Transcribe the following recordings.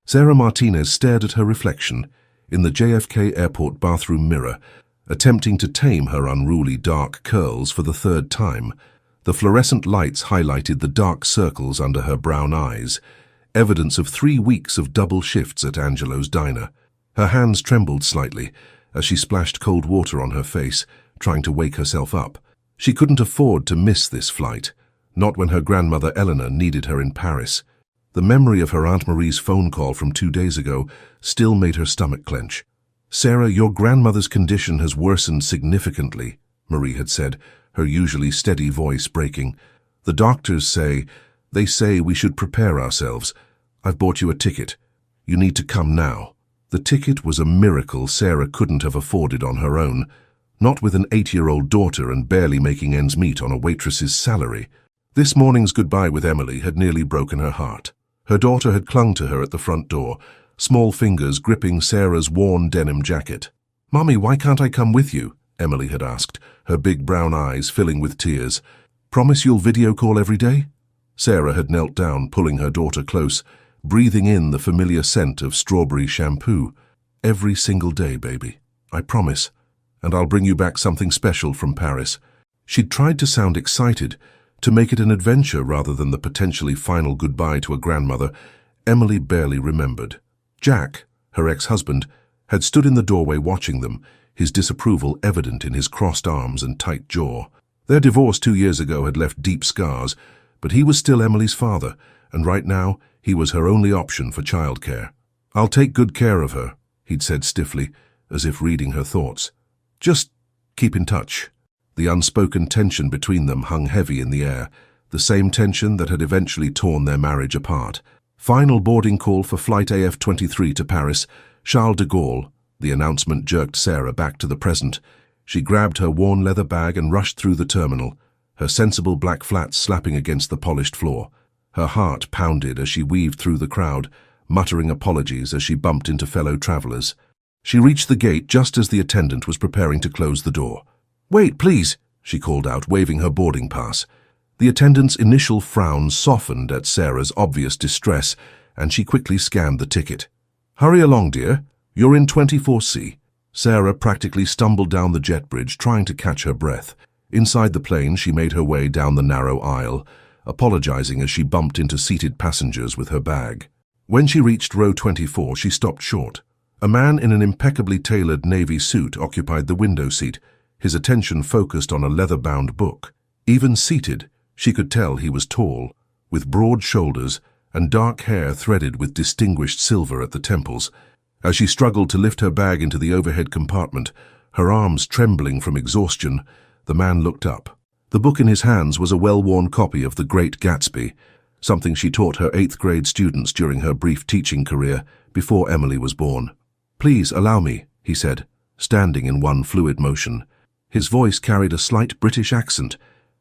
Sarah Martinez stared at her reflection in the JFK Airport bathroom mirror, attempting to tame her unruly dark curls for the third time. The fluorescent lights highlighted the dark circles under her brown eyes, evidence of 3 weeks of double shifts at Angelo's diner. Her hands trembled slightly as she splashed cold water on her face, trying to wake herself up. She couldn't afford to miss this flight, not when her grandmother Eleanor needed her in Paris. The memory of her Aunt Marie's phone call from 2 days ago still made her stomach clench. "Sarah, your grandmother's condition has worsened significantly," Marie had said, her usually steady voice breaking. "The doctors say we should prepare ourselves. I've bought you a ticket. You need to come now." The ticket was a miracle Sarah couldn't have afforded on her own, not with an 8-year-old daughter and barely making ends meet on a waitress's salary. This morning's goodbye with Emily had nearly broken her heart. Her daughter had clung to her at the front door, small fingers gripping Sarah's worn denim jacket. "Mommy, why can't I come with you?" Emily had asked, her big brown eyes filling with tears. "Promise you'll video call every day?" Sarah had knelt down, pulling her daughter close, breathing in the familiar scent of strawberry shampoo. "Every single day, baby. I promise. And I'll bring you back something special from Paris." She'd tried to sound excited, to make it an adventure rather than the potentially final goodbye to a grandmother. Emily barely remembered. Jack, her ex-husband, had stood in the doorway watching them, his disapproval evident in his crossed arms and tight jaw. Their divorce 2 years ago had left deep scars, but he was still Emily's father, and right now he was her only option for childcare. "I'll take good care of her," he'd said stiffly, as if reading her thoughts. "Just keep in touch." The unspoken tension between them hung heavy in the air, the same tension that had eventually torn their marriage apart. Final boarding call for flight AF-23 to Paris, Charles de Gaulle. The announcement jerked Sarah back to the present. She grabbed her worn leather bag and rushed through the terminal, her sensible black flats slapping against the polished floor. Her heart pounded as she weaved through the crowd, muttering apologies as she bumped into fellow travelers. She reached the gate just as the attendant was preparing to close the door. "Wait, please," she called out, waving her boarding pass. The attendant's initial frown softened at Sarah's obvious distress, and she quickly scanned the ticket. "Hurry along, dear. You're in 24C. Sarah practically stumbled down the jet bridge, trying to catch her breath. Inside the plane, she made her way down the narrow aisle, apologizing as she bumped into seated passengers with her bag. When she reached row 24, she stopped short. A man in an impeccably tailored navy suit occupied the window seat, his attention focused on a leather-bound book. Even seated, she could tell he was tall, with broad shoulders and dark hair threaded with distinguished silver at the temples. As she struggled to lift her bag into the overhead compartment, her arms trembling from exhaustion, the man looked up. The book in his hands was a well-worn copy of The Great Gatsby, something she taught her 8th-grade students during her brief teaching career before Emily was born. "Please allow me," he said, standing in one fluid motion. His voice carried a slight British accent,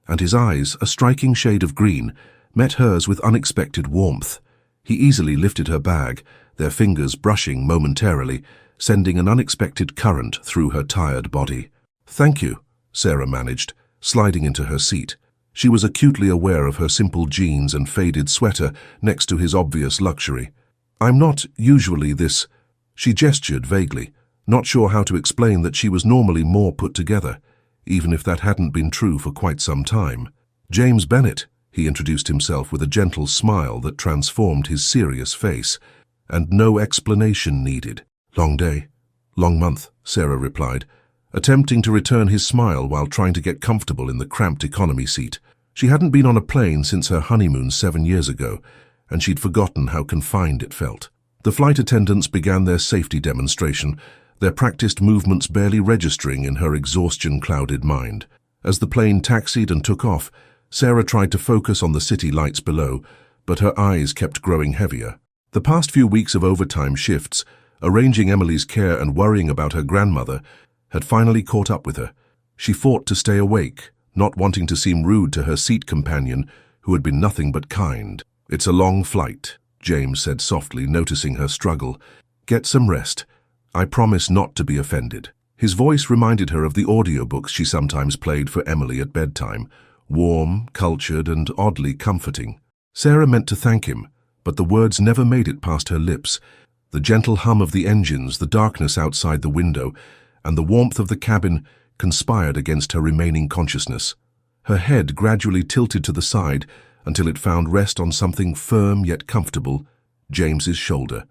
and his eyes, a striking shade of green, met hers with unexpected warmth. He easily lifted her bag, their fingers brushing momentarily, sending an unexpected current through her tired body. "Thank you," Sarah managed, sliding into her seat. She was acutely aware of her simple jeans and faded sweater next to his obvious luxury. "I'm not usually this," she gestured vaguely, not sure how to explain that she was normally more put together, even if that hadn't been true for quite some time. "James Bennett," he introduced himself with a gentle smile that transformed his serious face. "And no explanation needed." "Long day, long month," Sarah replied, attempting to return his smile while trying to get comfortable in the cramped economy seat. She hadn't been on a plane since her honeymoon 7 years ago, and she'd forgotten how confined it felt. The flight attendants began their safety demonstration, their practiced movements barely registering in her exhaustion-clouded mind. As the plane taxied and took off, Sarah tried to focus on the city lights below, but her eyes kept growing heavier. The past few weeks of overtime shifts, arranging Emily's care and worrying about her grandmother, had finally caught up with her. She fought to stay awake, not wanting to seem rude to her seat companion, who had been nothing but kind. "It's a long flight," James said softly, noticing her struggle. "Get some rest. I promise not to be offended." His voice reminded her of the audiobooks she sometimes played for Emily at bedtime, warm, cultured, and oddly comforting. Sarah meant to thank him, but the words never made it past her lips. The gentle hum of the engines, the darkness outside the window, and the warmth of the cabin conspired against her remaining consciousness. Her head gradually tilted to the side until it found rest on something firm yet comfortable, James's shoulder.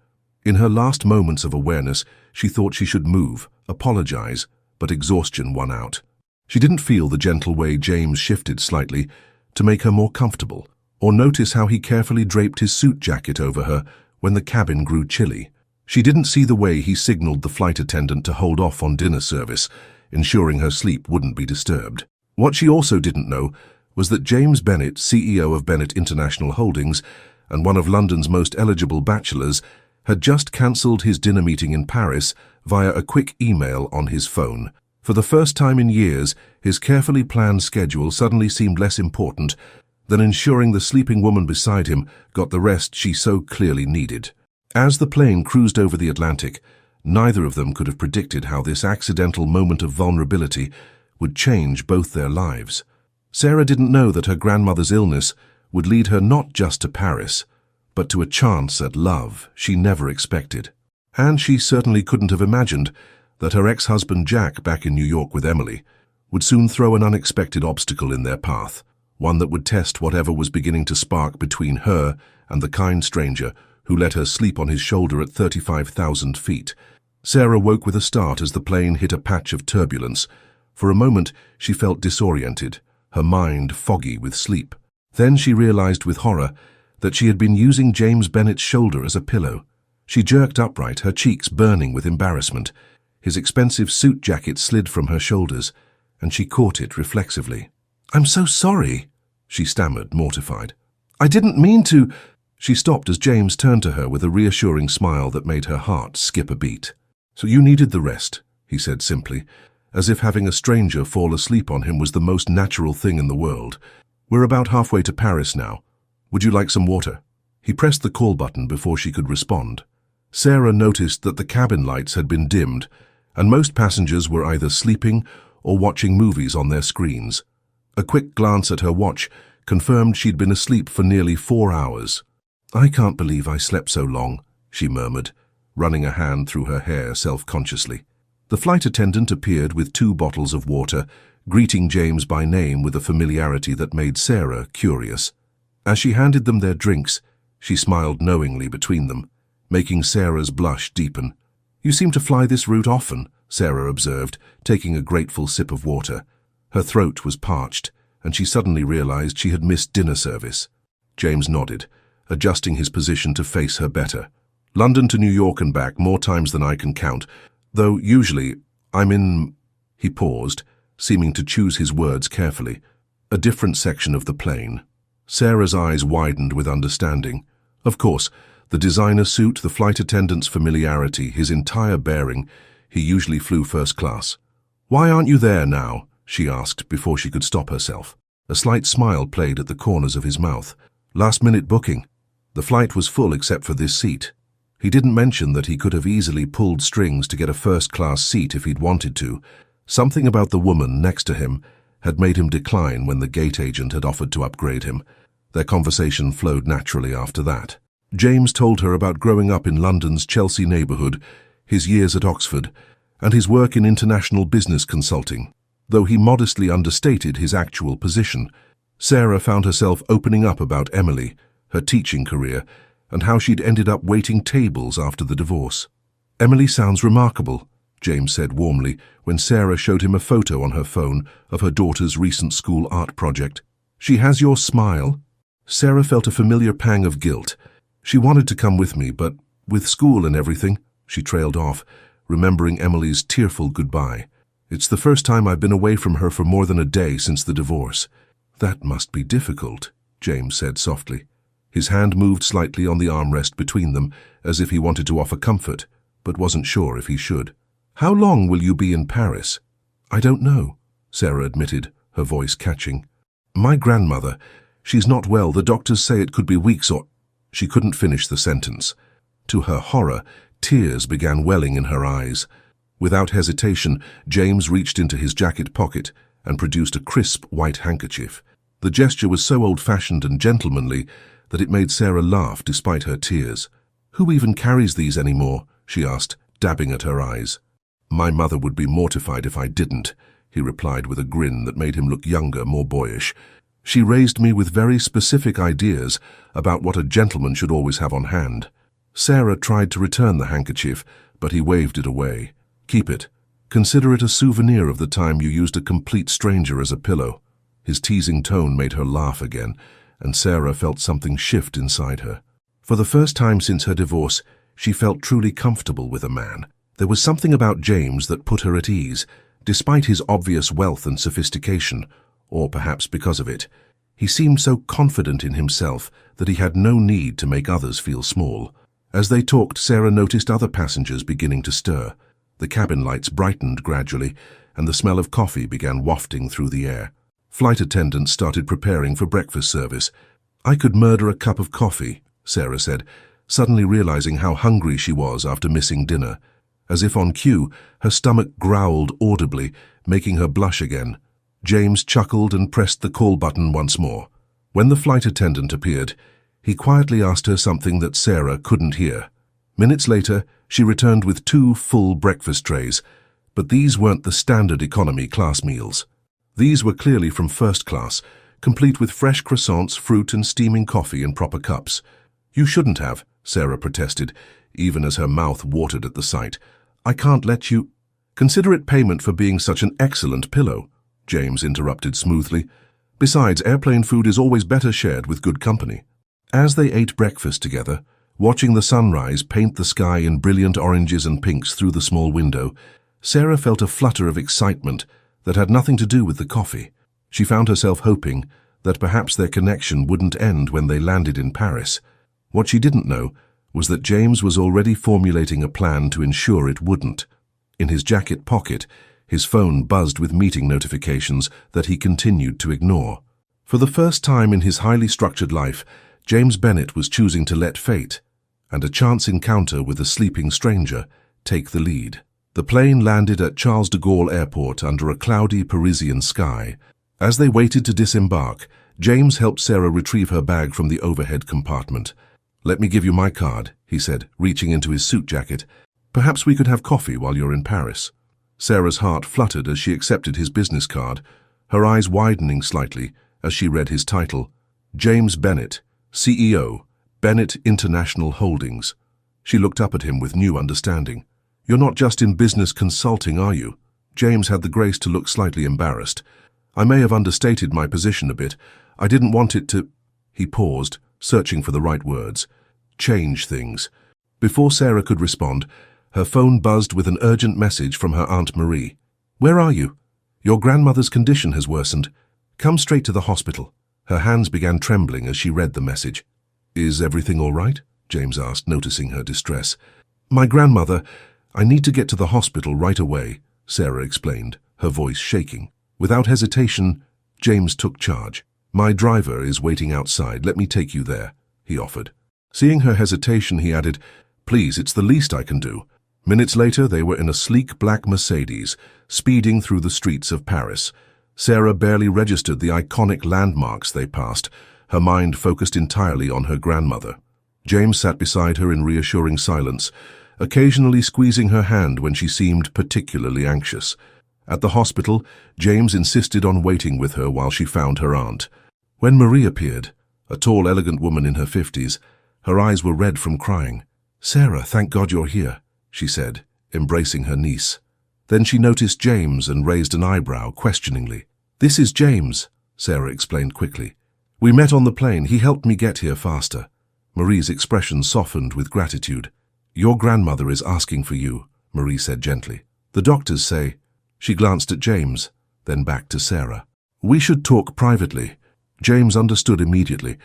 In her last moments of awareness, she thought she should move, apologize, but exhaustion won out. She didn't feel the gentle way James shifted slightly to make her more comfortable, or notice how he carefully draped his suit jacket over her when the cabin grew chilly. She didn't see the way he signaled the flight attendant to hold off on dinner service, ensuring her sleep wouldn't be disturbed. What she also didn't know was that James Bennett, CEO of Bennett International Holdings and one of London's most eligible bachelors, had just cancelled his dinner meeting in Paris via a quick email on his phone. For the first time in years, his carefully planned schedule suddenly seemed less important than ensuring the sleeping woman beside him got the rest she so clearly needed. As the plane cruised over the Atlantic, neither of them could have predicted how this accidental moment of vulnerability would change both their lives. Sarah didn't know that her grandmother's illness would lead her not just to Paris, but to a chance at love she never expected. And she certainly couldn't have imagined that her ex-husband Jack, back in New York with Emily, would soon throw an unexpected obstacle in their path, one that would test whatever was beginning to spark between her and the kind stranger who let her sleep on his shoulder at 35,000 feet. Sarah woke with a start as the plane hit a patch of turbulence. For a moment, she felt disoriented, her mind foggy with sleep. Then she realized with horror that she had been using James Bennett's shoulder as a pillow. She jerked upright, her cheeks burning with embarrassment. His expensive suit jacket slid from her shoulders, and she caught it reflexively. "I'm so sorry," she stammered, mortified. "I didn't mean to—" She stopped as James turned to her with a reassuring smile that made her heart skip a beat. "So you needed the rest," he said simply, as if having a stranger fall asleep on him was the most natural thing in the world. "We're about halfway to Paris now. Would you like some water?" He pressed the call button before she could respond. Sarah noticed that the cabin lights had been dimmed, and most passengers were either sleeping or watching movies on their screens. A quick glance at her watch confirmed she'd been asleep for nearly 4 hours. "I can't believe I slept so long," she murmured, running a hand through her hair self-consciously. The flight attendant appeared with 2 bottles of water, greeting James by name with a familiarity that made Sarah curious. As she handed them their drinks, she smiled knowingly between them, making Sarah's blush deepen. "You seem to fly this route often," Sarah observed, taking a grateful sip of water. Her throat was parched, and she suddenly realized she had missed dinner service. James nodded, adjusting his position to face her better. "London to New York and back more times than I can count, though usually I'm in—" He paused, seeming to choose his words carefully. "A different section of the plane." Sarah's eyes widened with understanding. Of course, the designer suit, the flight attendant's familiarity, his entire bearing, he usually flew first class. "Why aren't you there now?" she asked before she could stop herself. A slight smile played at the corners of his mouth. "Last-minute booking. The flight was full except for this seat." He didn't mention that he could have easily pulled strings to get a first-class seat if he'd wanted to. Something about the woman next to him had made him decline when the gate agent had offered to upgrade him. Their conversation flowed naturally after that. James told her about growing up in London's Chelsea neighbourhood, his years at Oxford, and his work in international business consulting. Though he modestly understated his actual position, Sarah found herself opening up about Emily, her teaching career, and how she'd ended up waiting tables after the divorce. "Emily sounds remarkable," James said warmly when Sarah showed him a photo on her phone of her daughter's recent school art project. "She has your smile." Sarah felt a familiar pang of guilt. She wanted to come with me, but with school and everything, she trailed off, remembering Emily's tearful goodbye. "It's the first time I've been away from her for more than a day since the divorce." "That must be difficult," James said softly. His hand moved slightly on the armrest between them, as if he wanted to offer comfort, but wasn't sure if he should. "How long will you be in Paris?" "I don't know," Sarah admitted, her voice catching. "My grandmother, she's not well. The doctors say it could be weeks or—" She couldn't finish the sentence. To her horror, tears began welling in her eyes. Without hesitation, James reached into his jacket pocket and produced a crisp white handkerchief. The gesture was so old-fashioned and gentlemanly that it made Sarah laugh despite her tears. "Who even carries these anymore?" she asked, dabbing at her eyes. "My mother would be mortified if I didn't," he replied with a grin that made him look younger, more boyish. "She raised me with very specific ideas about what a gentleman should always have on hand." Sarah tried to return the handkerchief, but he waved it away. "Keep it. Consider it a souvenir of the time you used a complete stranger as a pillow." His teasing tone made her laugh again, and Sarah felt something shift inside her. For the first time since her divorce, she felt truly comfortable with a man. There was something about James that put her at ease, despite his obvious wealth and sophistication, or perhaps because of it. He seemed so confident in himself that he had no need to make others feel small. As they talked, Sarah noticed other passengers beginning to stir. The cabin lights brightened gradually, and the smell of coffee began wafting through the air. Flight attendants started preparing for breakfast service. "I could murder a cup of coffee," Sarah said, suddenly realizing how hungry she was after missing dinner. As if on cue, her stomach growled audibly, making her blush again. James chuckled and pressed the call button once more. When the flight attendant appeared, he quietly asked her something that Sarah couldn't hear. Minutes later, she returned with 2 full breakfast trays, but these weren't the standard economy class meals. These were clearly from first class, complete with fresh croissants, fruit, and steaming coffee in proper cups. "You shouldn't have," Sarah protested, even as her mouth watered at the sight. "I can't let you—" "Consider it payment for being such an excellent pillow," James interrupted smoothly. "Besides, airplane food is always better shared with good company." As they ate breakfast together, watching the sunrise paint the sky in brilliant oranges and pinks through the small window, Sarah felt a flutter of excitement that had nothing to do with the coffee. She found herself hoping that perhaps their connection wouldn't end when they landed in Paris. What she didn't know was that James was already formulating a plan to ensure it wouldn't. In his jacket pocket, his phone buzzed with meeting notifications that he continued to ignore. For the first time in his highly structured life, James Bennet was choosing to let fate, and a chance encounter with a sleeping stranger, take the lead. The plane landed at Charles de Gaulle Airport under a cloudy Parisian sky. As they waited to disembark, James helped Sarah retrieve her bag from the overhead compartment. "Let me give you my card," he said, reaching into his suit jacket. "Perhaps we could have coffee while you're in Paris." Sarah's heart fluttered as she accepted his business card, her eyes widening slightly as she read his title, James Bennet, CEO, Bennet International Holdings. She looked up at him with new understanding. "You're not just in business consulting, are you?" James had the grace to look slightly embarrassed. "I may have understated my position a bit. I didn't want it to—" He paused, searching for the right words. "Change things." Before Sarah could respond, her phone buzzed with an urgent message from her Aunt Marie. "Where are you? Your grandmother's condition has worsened. Come straight to the hospital." Her hands began trembling as she read the message. "Is everything all right?" James asked, noticing her distress. "My grandmother, I need to get to the hospital right away," Sarah explained, her voice shaking. Without hesitation, James took charge. "My driver is waiting outside. Let me take you there," he offered. Seeing her hesitation, he added, "Please, it's the least I can do." Minutes later, they were in a sleek black Mercedes, speeding through the streets of Paris. Sarah barely registered the iconic landmarks they passed, her mind focused entirely on her grandmother. James sat beside her in reassuring silence, occasionally squeezing her hand when she seemed particularly anxious. At the hospital, James insisted on waiting with her while she found her aunt. When Marie appeared, a tall, elegant woman in her 50s, her eyes were red from crying. "Sarah, thank God you're here," she said, embracing her niece. Then she noticed James and raised an eyebrow questioningly. "This is James," Sarah explained quickly. "We met on the plane. He helped me get here faster." Marie's expression softened with gratitude. "Your grandmother is asking for you," Marie said gently. "The doctors say—" She glanced at James, then back to Sarah. "We should talk privately." James understood immediately.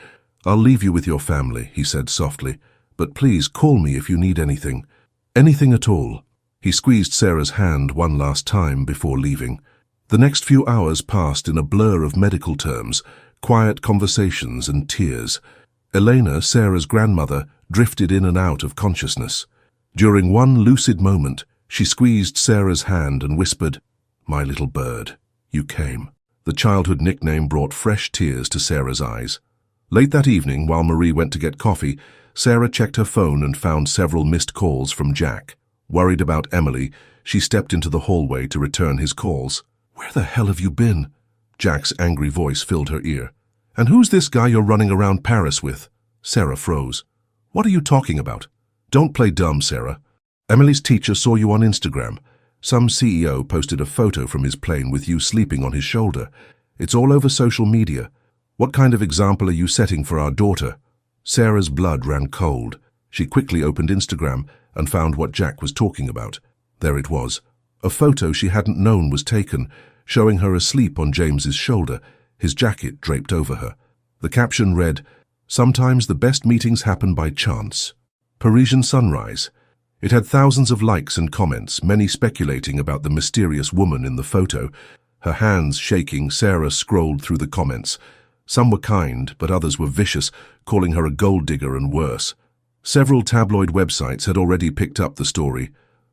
"I'll leave you with your family," he said softly, "but please call me if you need anything. Anything at all." He squeezed Sarah's hand one last time before leaving. The next few hours passed in a blur of medical terms, quiet conversations and tears. Elena, Sarah's grandmother, drifted in and out of consciousness. During one lucid moment, she squeezed Sarah's hand and whispered, "My little bird, you came." The childhood nickname brought fresh tears to Sarah's eyes. Late that evening, while Marie went to get coffee, Sarah checked her phone and found several missed calls from Jack. Worried about Emily, she stepped into the hallway to return his calls. "Where the hell have you been?" Jack's angry voice filled her ear. "And who's this guy you're running around Paris with?" Sarah froze. "What are you talking about?" "Don't play dumb, Sarah. Emily's teacher saw you on Instagram. Some CEO posted a photo from his plane with you sleeping on his shoulder. It's all over social media. What kind of example are you setting for our daughter?" Sarah's blood ran cold. She quickly opened Instagram and found what Jack was talking about. There it was. A photo she hadn't known was taken, showing her asleep on James's shoulder, his jacket draped over her. The caption read, "Sometimes the best meetings happen by chance. Parisian sunrise." It had thousands of likes and comments, many speculating about the mysterious woman in the photo. Her hands shaking, Sarah scrolled through the comments. Some were kind, but others were vicious, calling her a gold digger and worse. Several tabloid websites had already picked up the story.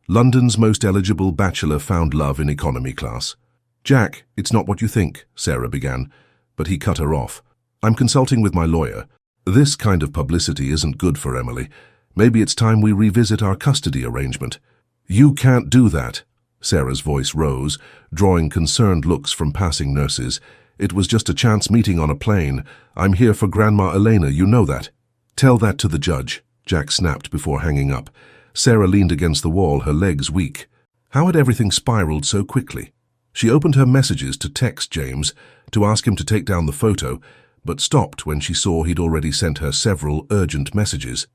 London's most eligible bachelor found love in economy class. "Jack, it's not what you think," Sarah began, but he cut her off. "I'm consulting with my lawyer. This kind of publicity isn't good for Emily. Maybe it's time we revisit our custody arrangement." "You can't do that." Sarah's voice rose, drawing concerned looks from passing nurses. "It was just a chance meeting on a plane. I'm here for Grandma Elena, you know that." "Tell that to the judge," Jack snapped before hanging up. Sarah leaned against the wall, her legs weak. How had everything spiraled so quickly? She opened her messages to text James, to ask him to take down the photo, but stopped when she saw he'd already sent her several urgent messages.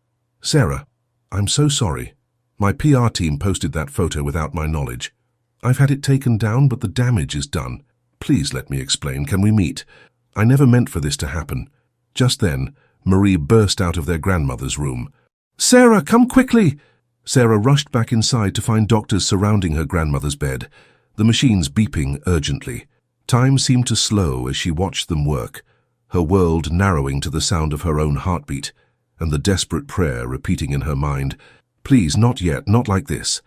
"Sarah, I'm so sorry. My PR team posted that photo without my knowledge. I've had it taken down, but the damage is done. Please let me explain. Can we meet? I never meant for this to happen." Just then, Marie burst out of their grandmother's room. "Sarah, come quickly!" Sarah rushed back inside to find doctors surrounding her grandmother's bed, the machines beeping urgently. Time seemed to slow as she watched them work, her world narrowing to the sound of her own heartbeat, and the desperate prayer repeating in her mind, "Please, not yet, not like this."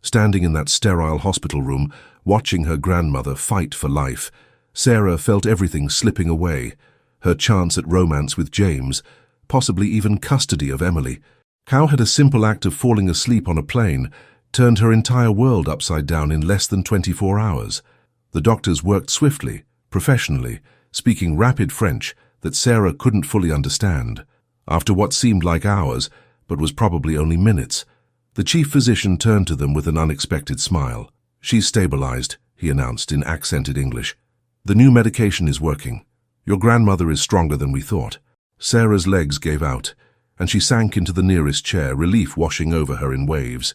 Standing in that sterile hospital room, watching her grandmother fight for life, Sarah felt everything slipping away, her chance at romance with James, possibly even custody of Emily. How had a simple act of falling asleep on a plane turned her entire world upside down in less than 24 hours? The doctors worked swiftly, professionally, speaking rapid French that Sarah couldn't fully understand. After what seemed like hours, but was probably only minutes, the chief physician turned to them with an unexpected smile. "She's stabilized," he announced in accented English. "The new medication is working. Your grandmother is stronger than we thought." Sarah's legs gave out, and she sank into the nearest chair, relief washing over her in waves.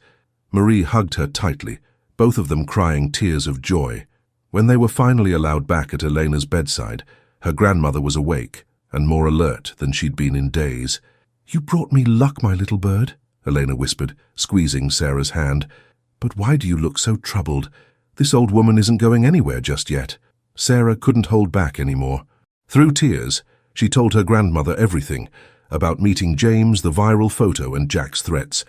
Marie hugged her tightly, both of them crying tears of joy. When they were finally allowed back at Elena's bedside, her grandmother was awake and more alert than she'd been in days. "You brought me luck, my little bird," Elena whispered, squeezing Sarah's hand. "But why do you look so troubled? This old woman isn't going anywhere just yet." Sarah couldn't hold back anymore. Through tears, she told her grandmother everything, about meeting James, the viral photo, and Jack's threats.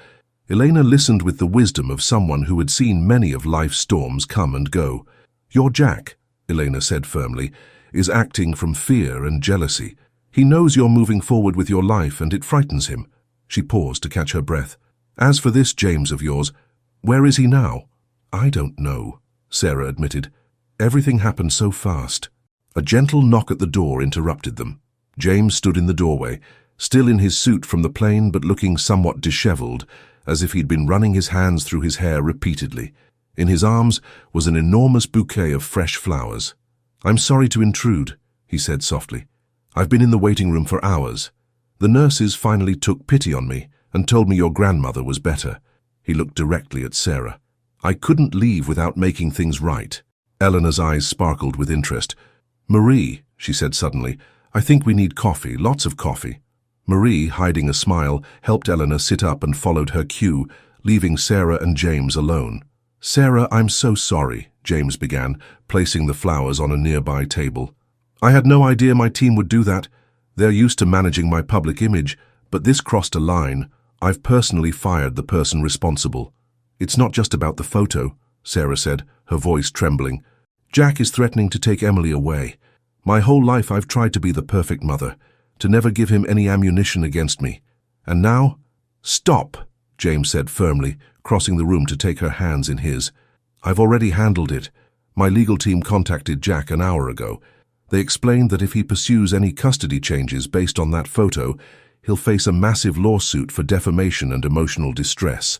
Elena listened with the wisdom of someone who had seen many of life's storms come and go. "Your Jack," Elena said firmly, "is acting from fear and jealousy. He knows you're moving forward with your life and it frightens him." She paused to catch her breath. "As for this James of yours, where is he now?" "I don't know," Sarah admitted. "Everything happened so fast." A gentle knock at the door interrupted them. James stood in the doorway, still in his suit from the plane but looking somewhat disheveled, as if he'd been running his hands through his hair repeatedly. In his arms was an enormous bouquet of fresh flowers. "I'm sorry to intrude," he said softly. "I've been in the waiting room for hours. The nurses finally took pity on me and told me your grandmother was better." He looked directly at Sarah. "I couldn't leave without making things right." Eleanor's eyes sparkled with interest. "Marie," she said suddenly, "I think we need coffee, lots of coffee." Marie, hiding a smile, helped Eleanor sit up and followed her cue, leaving Sarah and James alone. "Sarah, I'm so sorry," James began, placing the flowers on a nearby table. "I had no idea my team would do that. They're used to managing my public image, but this crossed a line. I've personally fired the person responsible." "It's not just about the photo," Sarah said, her voice trembling. "Jack is threatening to take Emily away. My whole life I've tried to be the perfect mother. to never give him any ammunition against me. And now, stop, James said firmly, crossing the room to take her hands in his. I've already handled it. My legal team contacted Jack an hour ago. They explained that if he pursues any custody changes based on that photo, he'll face a massive lawsuit for defamation and emotional distress.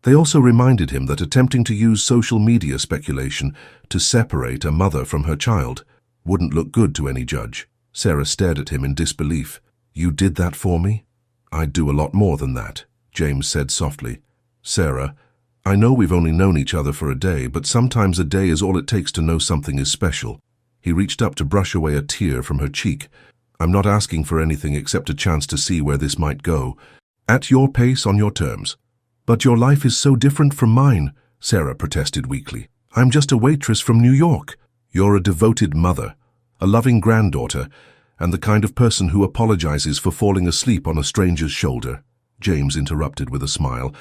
They also reminded him that attempting to use social media speculation to separate a mother from her child wouldn't look good to any judge. Sarah stared at him in disbelief. You did that for me? I'd do a lot more than that, James said softly. Sarah, I know we've only known each other for a day, but sometimes a day is all it takes to know something is special. He reached up to brush away a tear from her cheek. I'm not asking for anything except a chance to see where this might go. At your pace, on your terms. But your life is so different from mine, Sarah protested weakly. I'm just a waitress from New York. You're a devoted mother, a loving granddaughter, and the kind of person who apologizes for falling asleep on a stranger's shoulder. James interrupted with a smile.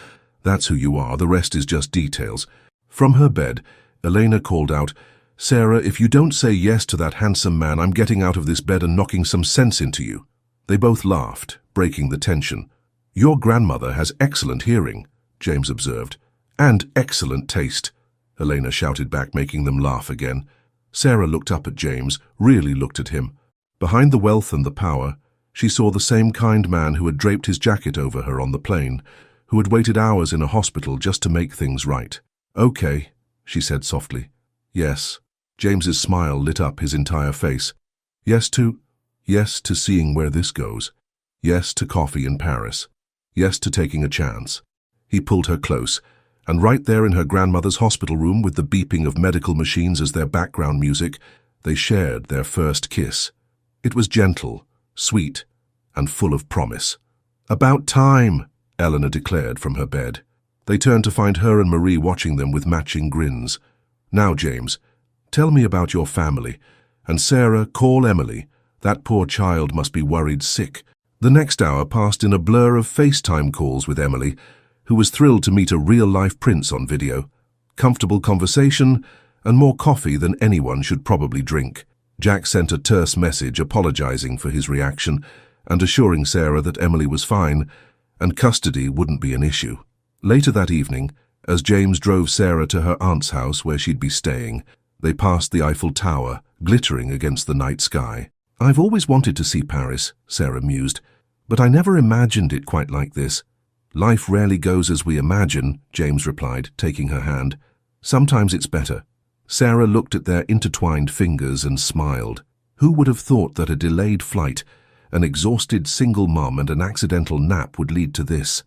That's who you are, the rest is just details. From her bed, Elena called out, Sarah, if you don't say yes to that handsome man, I'm getting out of this bed and knocking some sense into you. They both laughed, breaking the tension. Your grandmother has excellent hearing, James observed. And excellent taste, Elena shouted back, making them laugh again. Sarah looked up at James, really looked at him. Behind the wealth and the power, she saw the same kind man who had draped his jacket over her on the plane, who had waited hours in a hospital just to make things right. Okay, she said softly. Yes. James's smile lit up his entire face. Yes to seeing where this goes. Yes to coffee in Paris. Yes to taking a chance. He pulled her close, and right there in her grandmother's hospital room with the beeping of medical machines as their background music, they shared their first kiss. It was gentle, sweet, and full of promise. About time, Eleanor declared from her bed. They turned to find her and Marie watching them with matching grins. Now, James, tell me about your family. And Sarah, call Emily. That poor child must be worried sick. The next hour passed in a blur of FaceTime calls with Emily, who was thrilled to meet a real-life prince on video. Comfortable conversation, and more coffee than anyone should probably drink. Jack sent a terse message apologizing for his reaction and assuring Sarah that Emily was fine and custody wouldn't be an issue. Later that evening, as James drove Sarah to her aunt's house where she'd be staying, they passed the Eiffel Tower, glittering against the night sky. I've always wanted to see Paris, Sarah mused, but I never imagined it quite like this. Life rarely goes as we imagine, James replied, taking her hand. Sometimes it's better. Sarah looked at their intertwined fingers and smiled. Who would have thought that a delayed flight, an exhausted single mom and an accidental nap would lead to this?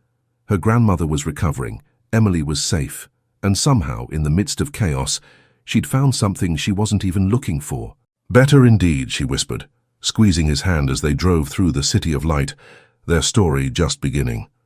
Her grandmother was recovering, Emily was safe, and somehow, in the midst of chaos, she'd found something she wasn't even looking for. Better indeed, she whispered, squeezing his hand as they drove through the city of light, their story just beginning.